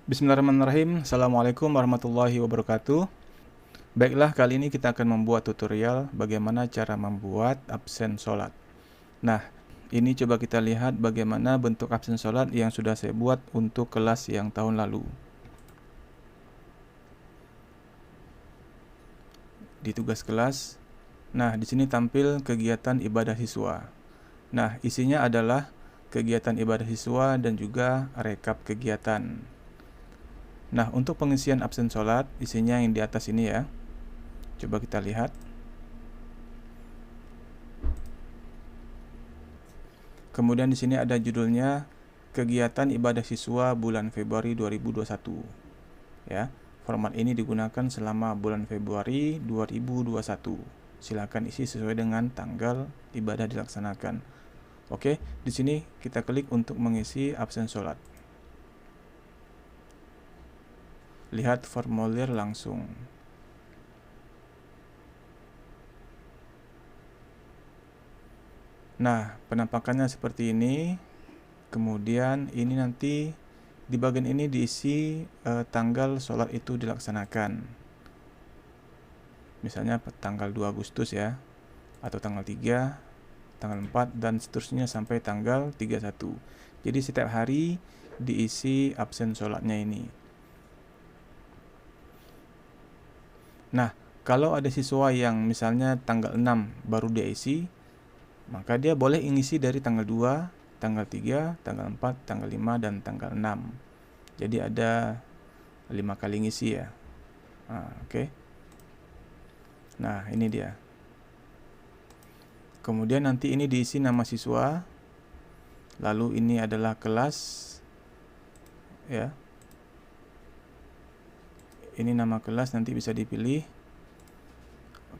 Bismillahirrahmanirrahim. Assalamualaikum warahmatullahi wabarakatuh. Baiklah, kali ini kita akan membuat tutorial bagaimana cara membuat absen sholat. Nah, ini coba kita lihat bagaimana bentuk absen sholat yang sudah saya buat untuk kelas yang tahun lalu. Di tugas kelas, nah di sini tampil kegiatan ibadah siswa. Nah, isinya adalah kegiatan ibadah siswa dan juga rekap kegiatan. Nah, untuk pengisian absen sholat, isinya yang di atas ini ya. Coba kita lihat. Kemudian di sini ada judulnya Kegiatan Ibadah Siswa Bulan Februari 2021. Ya, format ini digunakan selama bulan Februari 2021. Silakan isi sesuai dengan tanggal ibadah dilaksanakan. Oke, di sini kita klik untuk mengisi absen sholat. Lihat formulir langsung. Nah, penampakannya seperti ini. Kemudian ini nanti di bagian ini diisi tanggal sholat itu dilaksanakan. Misalnya tanggal 2 Agustus ya, atau tanggal 3, tanggal 4, dan seterusnya sampai tanggal 31. Jadi setiap hari diisi absen sholatnya ini. Nah, kalau ada siswa yang misalnya tanggal 6 baru dia isi, maka dia boleh ngisi dari tanggal 2, tanggal 3, tanggal 4, tanggal 5, dan tanggal 6. Jadi ada 5 kali ngisi ya. Oke. Nah, ini dia. Kemudian nanti ini diisi nama siswa. Lalu ini adalah kelas ya. Ini nama kelas, nanti bisa dipilih.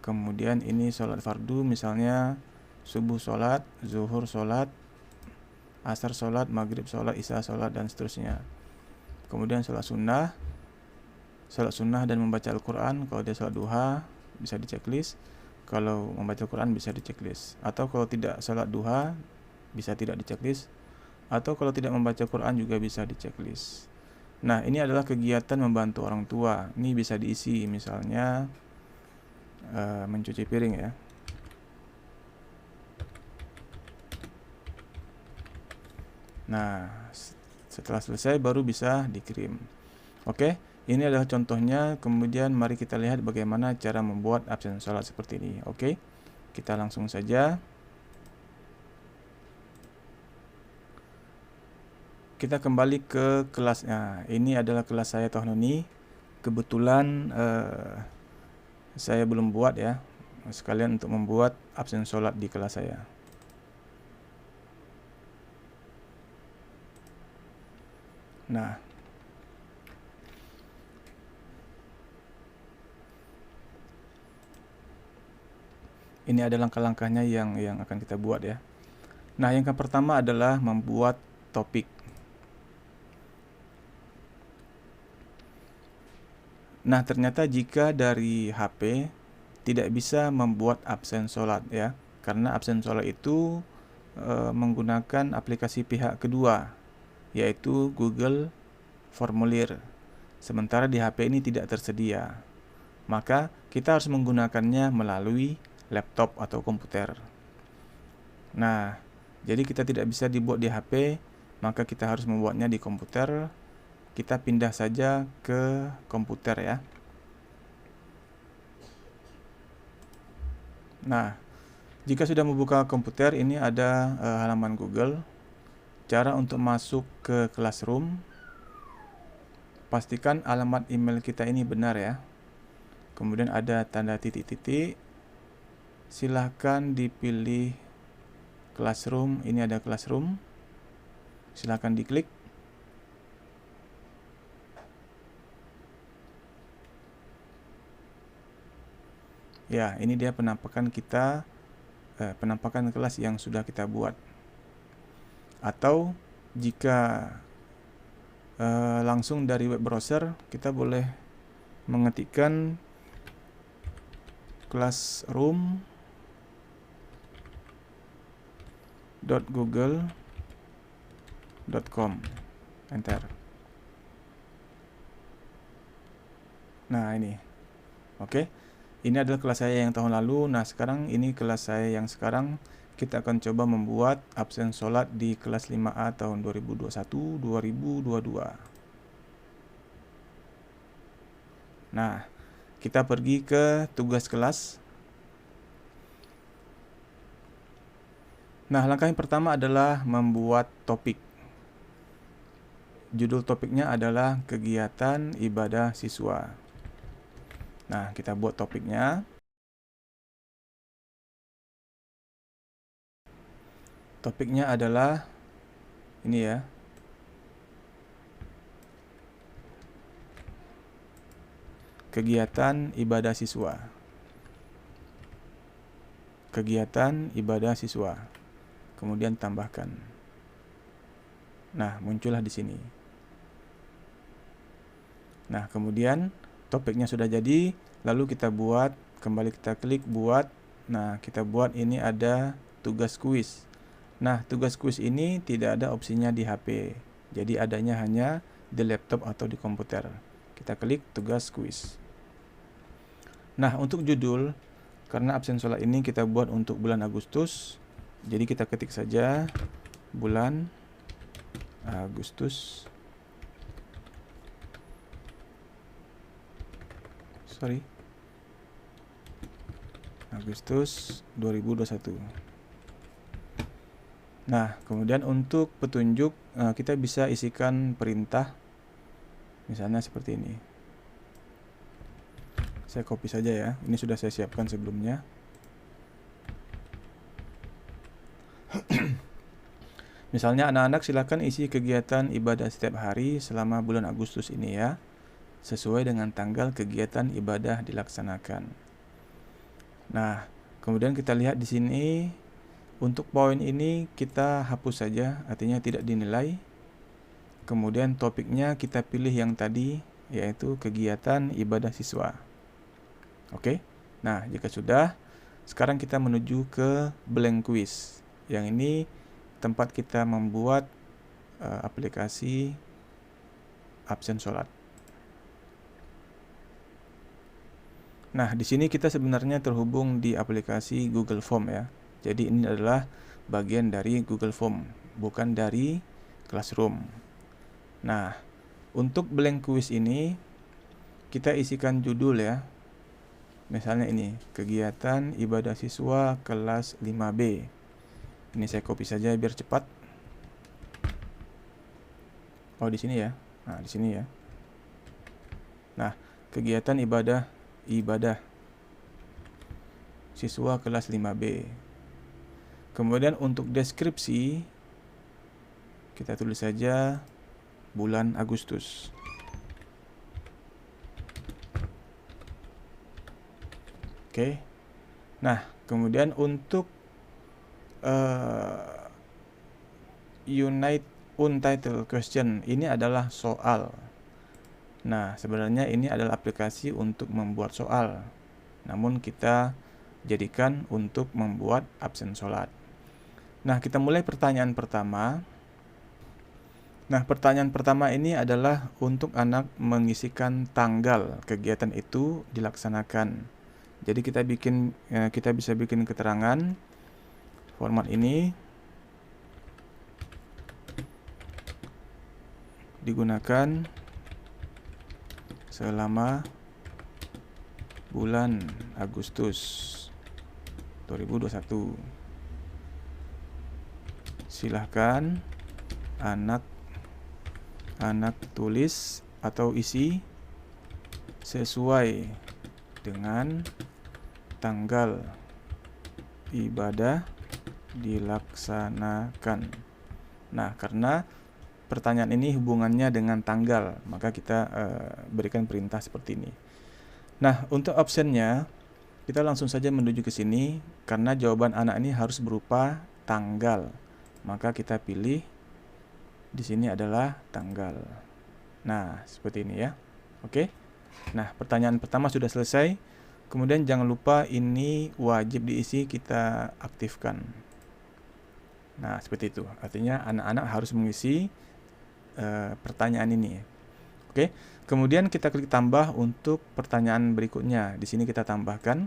Kemudian ini sholat fardu, misalnya subuh sholat, zuhur sholat, asar sholat, maghrib sholat, isya sholat, dan seterusnya. Kemudian sholat sunnah dan membaca Al-Quran. Kalau dia sholat duha bisa di checklist, kalau membaca Al-Quran bisa di checklist. Atau kalau tidak sholat duha bisa tidak di checklist, atau kalau tidak membaca Quran juga bisa di checklist. Nah, ini adalah kegiatan membantu orang tua. Ini bisa diisi misalnya mencuci piring ya. Nah, setelah selesai baru bisa dikirim. Oke, ini adalah contohnya. Kemudian mari kita lihat bagaimana cara membuat absen sholat seperti ini. Oke, kita langsung saja. Kita kembali ke kelasnya. Ini adalah kelas saya tahun ini. Kebetulan saya belum buat ya, sekalian untuk membuat absen sholat di kelas saya. Nah, ini adalah langkah-langkahnya yang akan kita buat ya. Nah, yang pertama adalah membuat topik. Nah, ternyata jika dari HP tidak bisa membuat absen sholat ya, karena absen sholat itu menggunakan aplikasi pihak kedua, yaitu Google Formulir. Sementara di HP ini tidak tersedia. Maka kita harus menggunakannya melalui laptop atau komputer. Nah, jadi kita tidak bisa dibuat di HP, maka kita harus membuatnya di komputer. Kita pindah saja ke komputer ya. Nah, jika sudah membuka komputer, ini ada halaman Google. Cara untuk masuk ke Classroom, pastikan alamat email kita ini benar ya. Kemudian ada tanda titik-titik. Silahkan dipilih Classroom. Ini ada Classroom. Silahkan diklik. Ya, ini dia penampakan kita, penampakan kelas yang sudah kita buat. Atau jika langsung dari web browser, kita boleh mengetikkan classroom.google.com, enter. Nah, ini. Oke. Ini adalah kelas saya yang tahun lalu. Nah, sekarang ini kelas saya yang sekarang. Kita akan coba membuat absen sholat di kelas 5A tahun 2021-2022. Nah, kita pergi ke tugas kelas. Nah, langkah yang pertama adalah membuat topik. Judul topiknya adalah kegiatan ibadah siswa. Nah, kita buat topiknya. Topiknya adalah ini ya. Kegiatan ibadah siswa. Kegiatan ibadah siswa. Kemudian tambahkan. Nah, muncullah di sini. Nah, kemudian topiknya sudah jadi, lalu kita buat, kembali kita klik buat. Nah, kita buat ini ada tugas kuis. Nah, tugas kuis ini tidak ada opsinya di HP. Jadi adanya hanya di laptop atau di komputer. Kita klik tugas kuis. Nah, untuk judul, karena absen sholat ini kita buat untuk bulan Agustus, jadi kita ketik saja bulan Agustus. Agustus 2021. Nah, kemudian untuk petunjuk kita bisa isikan perintah, misalnya seperti ini. Saya copy saja ya, ini sudah saya siapkan sebelumnya. Misalnya anak-anak silakan isi kegiatan ibadah setiap hari selama bulan Agustus ini ya, sesuai dengan tanggal kegiatan ibadah dilaksanakan. Nah, kemudian kita lihat di sini. Untuk poin ini kita hapus saja, artinya tidak dinilai. Kemudian topiknya kita pilih yang tadi, yaitu kegiatan ibadah siswa. Oke. Nah, jika sudah, sekarang kita menuju ke blank quiz. Yang ini tempat kita membuat aplikasi absen sholat. Nah, di sini kita sebenarnya terhubung di aplikasi Google Form ya. Jadi ini adalah bagian dari Google Form, bukan dari Classroom. Nah, untuk blank quiz ini kita isikan judul ya. Misalnya ini, kegiatan ibadah siswa kelas 5B. Ini saya copy saja biar cepat. Oh, di sini ya. Nah, di sini ya. Nah, kegiatan ibadah siswa kelas 5B. Kemudian untuk deskripsi kita tulis saja bulan Agustus. Oke. Nah, kemudian untuk untitled question ini adalah soal. Nah, sebenarnya ini adalah aplikasi untuk membuat soal. Namun kita jadikan untuk membuat absen sholat. Nah, kita mulai pertanyaan pertama. Nah, pertanyaan pertama ini adalah untuk anak mengisikan tanggal kegiatan itu dilaksanakan. Jadi kita bisa bikin keterangan format ini digunakan selama bulan Agustus 2021. Silahkan anak tulis atau isi sesuai dengan tanggal ibadah dilaksanakan. Nah, karena pertanyaan ini hubungannya dengan tanggal, maka kita berikan perintah seperti ini. Nah, untuk optionnya kita langsung saja menuju ke sini karena jawaban anak ini harus berupa tanggal. Maka kita pilih di sini adalah tanggal. Nah, seperti ini ya. Oke. Nah, pertanyaan pertama sudah selesai. Kemudian jangan lupa ini wajib diisi, kita aktifkan. Nah, seperti itu. Artinya anak-anak harus mengisi pertanyaan ini. Oke. Kemudian kita klik tambah untuk pertanyaan berikutnya. Di sini kita tambahkan.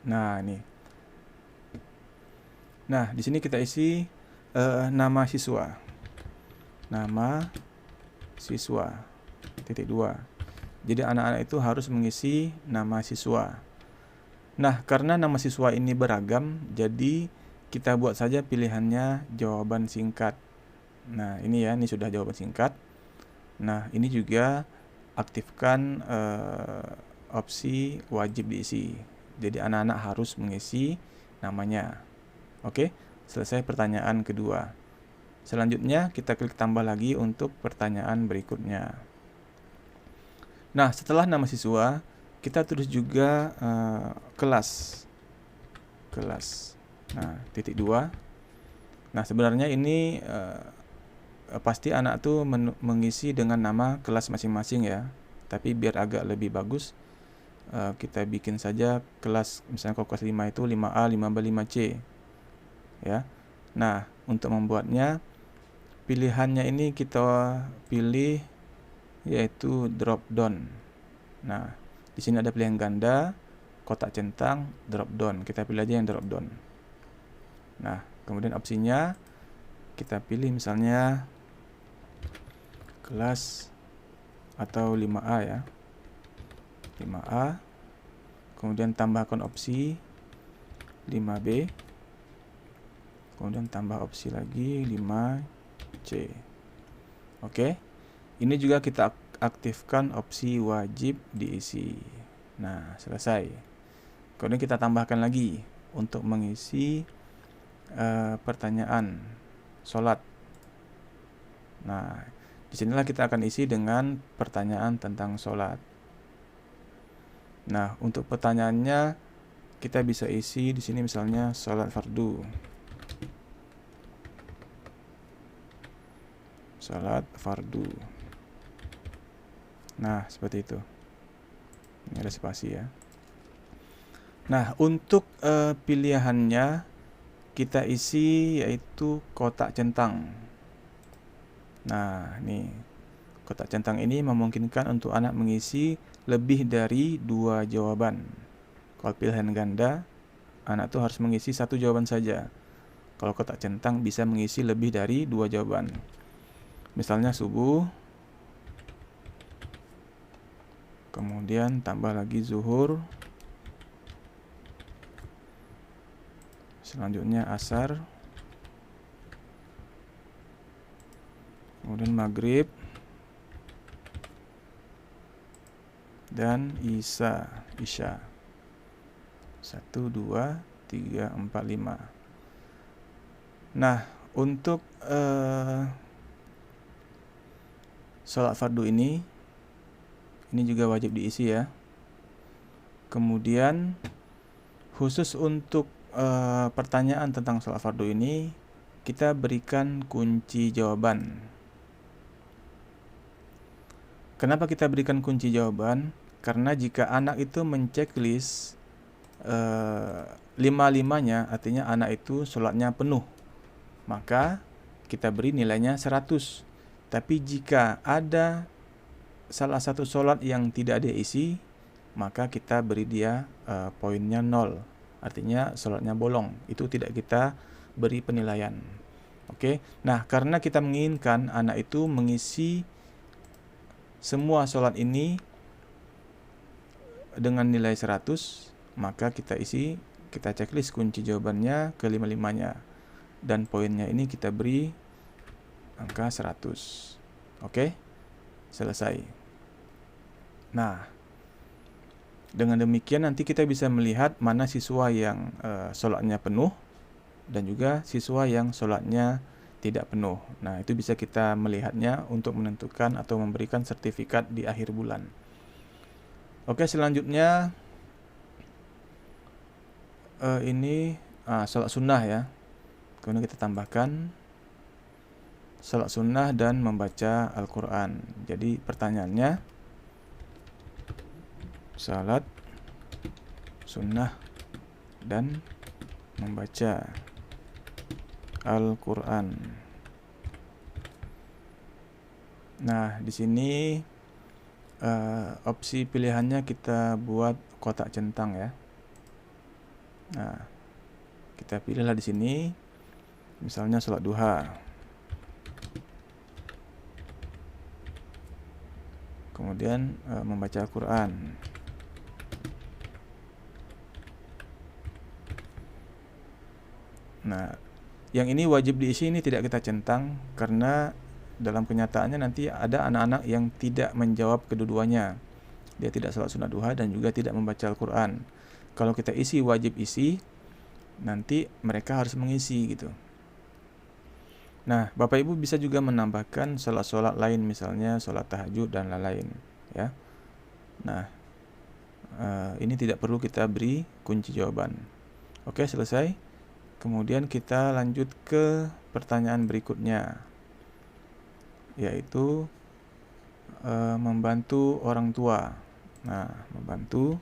Nah, ini. Nah, di sini kita isi nama siswa. Nama siswa. Titik 2. Jadi anak-anak itu harus mengisi nama siswa. Nah, karena nama siswa ini beragam, jadi kita buat saja pilihannya jawaban singkat. Nah, ini ya, ini sudah jawaban singkat. Nah, ini juga aktifkan opsi wajib diisi. Jadi anak-anak harus mengisi namanya. Oke, selesai pertanyaan kedua. Selanjutnya kita klik tambah lagi untuk pertanyaan berikutnya. Nah, setelah nama siswa, kita tulis juga kelas. Nah, titik 2. Nah, sebenarnya ini pasti anak tuh mengisi dengan nama kelas masing-masing ya. Tapi biar agak lebih bagus, kita bikin saja kelas, misalnya kalau kelas 5 itu 5A, 5B, 5C. Ya. Nah, untuk membuatnya, pilihannya ini kita pilih yaitu drop down. Nah, di sini ada pilihan ganda, kotak centang, drop down. Kita pilih aja yang drop down. Nah, kemudian opsinya kita pilih misalnya kelas atau 5A ya. 5A. Kemudian tambahkan opsi 5B. Kemudian tambah opsi lagi 5C. Oke. Ini juga kita aktifkan opsi wajib diisi. Nah, selesai. Kemudian kita tambahkan lagi untuk mengisi pertanyaan sholat. Nah, disinilah kita akan isi dengan pertanyaan tentang sholat. Nah, untuk pertanyaannya kita bisa isi di sini misalnya sholat fardu. Sholat fardu. Nah, seperti itu. Ini ada spasi ya. Nah, untuk pilihannya kita isi yaitu kotak centang. Nah, ini kotak centang ini memungkinkan untuk anak mengisi lebih dari 2 jawaban. Kalau pilihan ganda, anak tuh harus mengisi 1 jawaban saja. Kalau kotak centang bisa mengisi lebih dari 2 jawaban. Misalnya subuh, kemudian tambah lagi zuhur, selanjutnya asar, kemudian maghrib, dan isya. 1, 2, 3, 4, 5. Nah, untuk sholat fardu ini juga wajib diisi ya. Kemudian khusus untuk pertanyaan tentang sholat fardu ini kita berikan kunci jawaban. Kenapa kita berikan kunci jawaban? Karena jika anak itu menceklis 5-5-nya, artinya anak itu sholatnya penuh, maka kita beri nilainya 100. Tapi jika ada salah satu sholat yang tidak dia isi, maka kita beri dia poinnya 0. Artinya sholatnya bolong. Itu tidak kita beri penilaian. Oke. Nah, karena kita menginginkan anak itu mengisi semua sholat ini dengan nilai 100, maka kita checklist kunci jawabannya ke 5-5-nya. Dan poinnya ini kita beri angka 100. Oke. Selesai. Nah, dengan demikian nanti kita bisa melihat mana siswa yang sholatnya penuh dan juga siswa yang sholatnya tidak penuh. Nah, itu bisa kita melihatnya untuk menentukan atau memberikan sertifikat di akhir bulan. Oke, selanjutnya ini sholat sunnah ya. Kemudian kita tambahkan sholat sunnah dan membaca Al-Quran. Jadi pertanyaannya, sholat sunnah dan membaca Al-Quran. Nah, di sini opsi pilihannya kita buat kotak centang ya. Nah, kita pilihlah di sini, misalnya sholat duha. Kemudian membaca Al-Quran. Nah, yang ini wajib diisi, ini tidak kita centang karena dalam kenyataannya nanti ada anak-anak yang tidak menjawab kedua-duanya. Dia tidak sholat sunat duha dan juga tidak membaca Al-Quran. Kalau kita isi wajib isi, nanti mereka harus mengisi gitu. Nah, Bapak Ibu bisa juga menambahkan sholat-sholat lain, misalnya sholat tahajud dan lain-lain ya. Nah, ini tidak perlu kita beri kunci jawaban. Oke, selesai. Kemudian kita lanjut ke pertanyaan berikutnya, yaitu membantu orang tua. Nah, membantu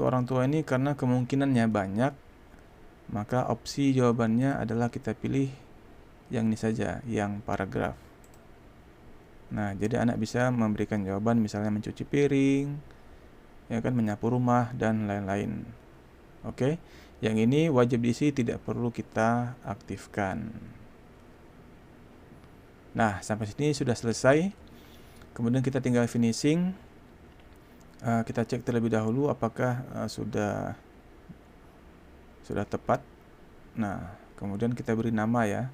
orang tua ini karena kemungkinannya banyak, maka opsi jawabannya adalah kita pilih yang ini saja, yang paragraf. Nah, jadi anak bisa memberikan jawaban, misalnya mencuci piring, ya kan, menyapu rumah dan lain-lain. Oke, yang ini wajib diisi, tidak perlu kita aktifkan. Nah, sampai sini sudah selesai. Kemudian kita tinggal finishing. Kita cek terlebih dahulu apakah sudah tepat. Nah, kemudian kita beri nama ya.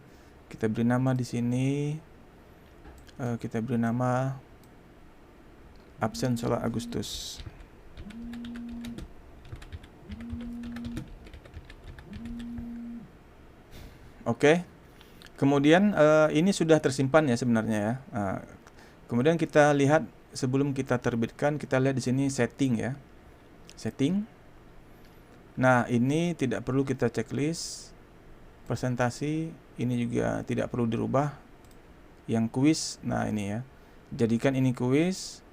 Kita beri nama di sini. Kita beri nama absen sholat Agustus. Oke. Kemudian ini sudah tersimpan ya sebenarnya ya. Kemudian kita lihat sebelum kita terbitkan, kita lihat di sini setting ya. Setting. Nah, ini tidak perlu kita checklist. Presentasi ini juga tidak perlu dirubah. Yang kuis, nah ini ya. Jadikan ini kuis.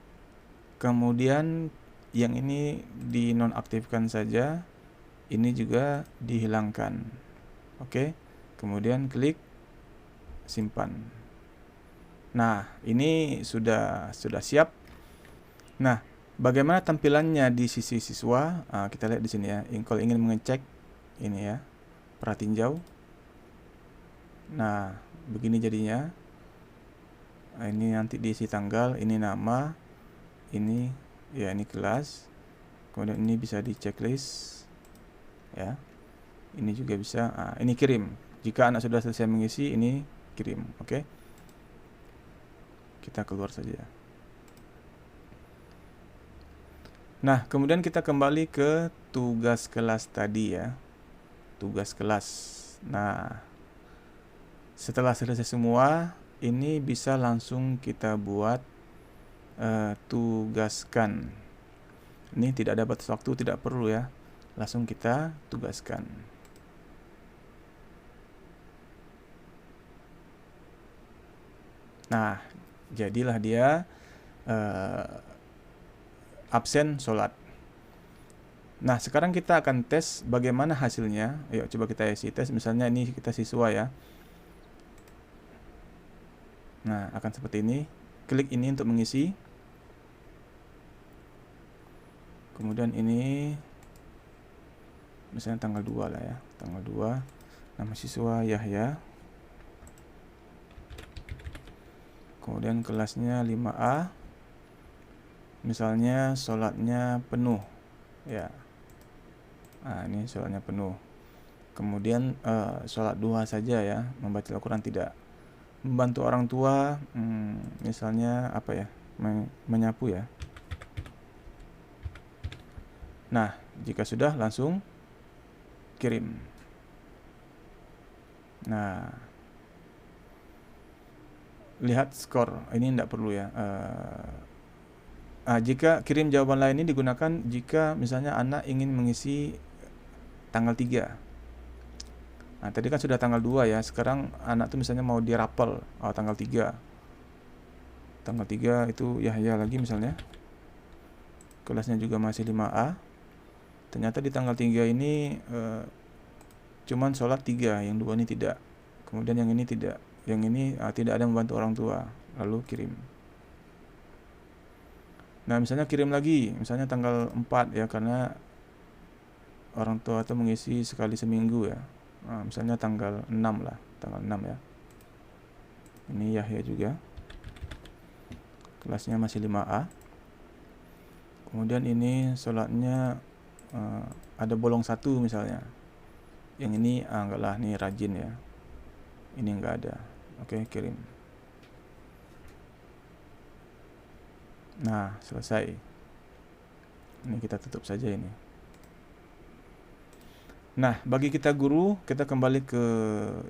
Kemudian yang ini dinonaktifkan saja. Ini juga dihilangkan. Oke. Kemudian klik simpan. Nah, ini sudah siap. Nah, bagaimana tampilannya di sisi siswa? Kita lihat di sini ya. Kalau ingin mengecek ini ya, pratinjau. Nah, begini jadinya. Ini nanti diisi tanggal, ini nama, ini ya, ini kelas. Kemudian ini bisa di checklist ya. Ini juga bisa. Ini kirim. Jika anak sudah selesai mengisi, ini kirim. Oke. Kita keluar saja. Nah, kemudian kita kembali ke tugas kelas tadi ya. Tugas kelas. Nah, setelah selesai semua, ini bisa langsung kita buat tugaskan. Ini tidak ada batas waktu, tidak perlu ya. Langsung kita tugaskan. Nah, jadilah dia absen sholat. Nah, sekarang kita akan tes bagaimana hasilnya. Ayo coba kita isi tes. Misalnya ini kita siswa ya. Nah, akan seperti ini. Klik ini untuk mengisi. Kemudian ini misalnya tanggal 2 lah ya. Tanggal 2. Nama siswa Yahya. Kemudian kelasnya 5A. Misalnya sholatnya penuh ya. Nah, ini sholatnya penuh. Kemudian sholat duha saja ya. Membaca Al-Quran tidak. Membantu orang tua, misalnya apa ya, menyapu ya. Nah, jika sudah langsung kirim. Nah, lihat skor. Ini tidak perlu ya. Jika kirim jawaban lain ini digunakan jika misalnya anak ingin mengisi tanggal 3. Nah, tadi kan sudah tanggal 2 ya. Sekarang anak tuh misalnya mau dirapel tanggal 3. Tanggal 3 itu Yahya lagi misalnya. Kelasnya juga masih 5A. Ternyata di tanggal 3 ini cuman sholat 3, yang 2 ini tidak. Kemudian yang ini tidak. Yang ini tidak ada membantu orang tua, lalu kirim. Nah, misalnya kirim lagi, misalnya tanggal 4 ya, karena orang tua itu mengisi sekali seminggu ya. Nah, misalnya tanggal 6 lah, tanggal 6 ya. Ini Yahya juga. Kelasnya masih 5A. Kemudian ini sholatnya ada bolong 1 misalnya. Yang ini enggak lah, nih rajin ya. Ini enggak ada. Oke, kirim. Nah, selesai. Ini kita tutup saja ini. Nah, bagi kita guru, kita kembali ke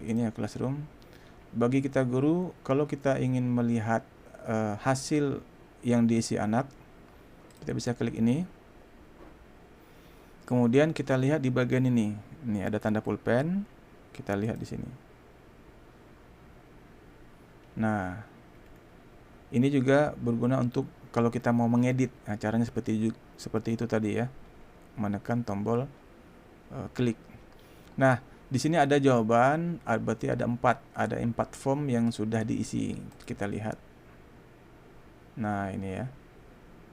ini ya, Classroom. Bagi kita guru, kalau kita ingin melihat hasil yang diisi anak, kita bisa klik ini. Kemudian kita lihat di bagian ini. Ini ada tanda pulpen. Kita lihat di sini. Nah, ini juga berguna untuk kalau kita mau mengedit. Nah, caranya seperti itu tadi ya. Menekan tombol klik. Nah, di sini ada jawaban, berarti ada 4 form yang sudah diisi. Kita lihat. Nah, ini ya.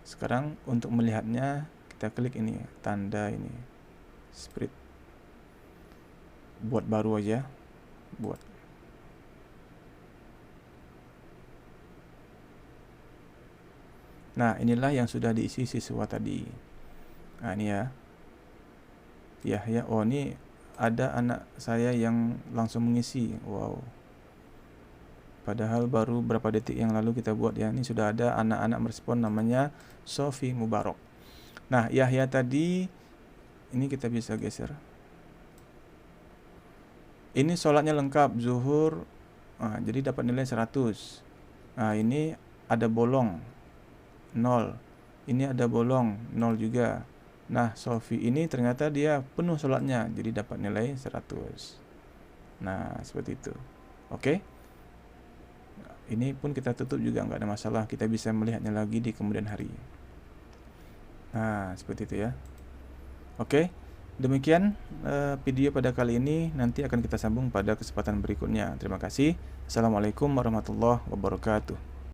Sekarang untuk melihatnya kita klik ini, tanda ini. Spread. Buat baru aja. Buat. Nah, inilah yang sudah diisi siswa tadi. Nah, ini ya. Ya, oh ini ada anak saya yang langsung mengisi. Wow. Padahal baru berapa detik yang lalu kita buat ya. Ini sudah ada anak-anak merespon, namanya Sofi Mubarok. Nah, Yahya tadi ini kita bisa geser. Ini sholatnya lengkap, zuhur. Nah, jadi dapat nilai 100. Nah, ini ada bolong 0. Ini ada bolong 0 juga. Nah, Sofi ini ternyata dia penuh sholatnya, jadi dapat nilai 100. Nah, seperti itu. Oke. Ini pun kita tutup juga nggak ada masalah. Kita bisa melihatnya lagi di kemudian hari. Nah, seperti itu ya. Oke. Demikian video pada kali ini. Nanti akan kita sambung pada kesempatan berikutnya. Terima kasih. Assalamualaikum warahmatullahi wabarakatuh.